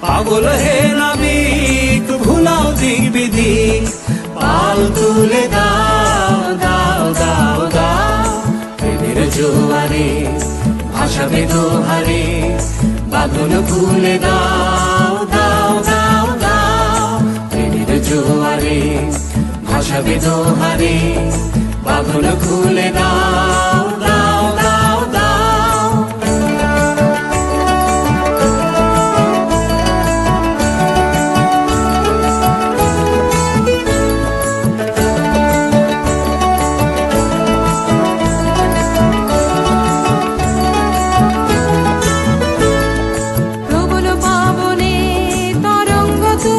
পাগল হে নাবিক ভুলাও দিক বিদিক, পাল তুলে দাও দাও দাও দাও। প্রেমের জোয়ারে ভাসাবে দোহারে, বাঁধন খুলে দাও দাও দাও দাও। প্রেমের জোয়ারে ভাসাবে দোহারে, বাঁধন খুলে দাও।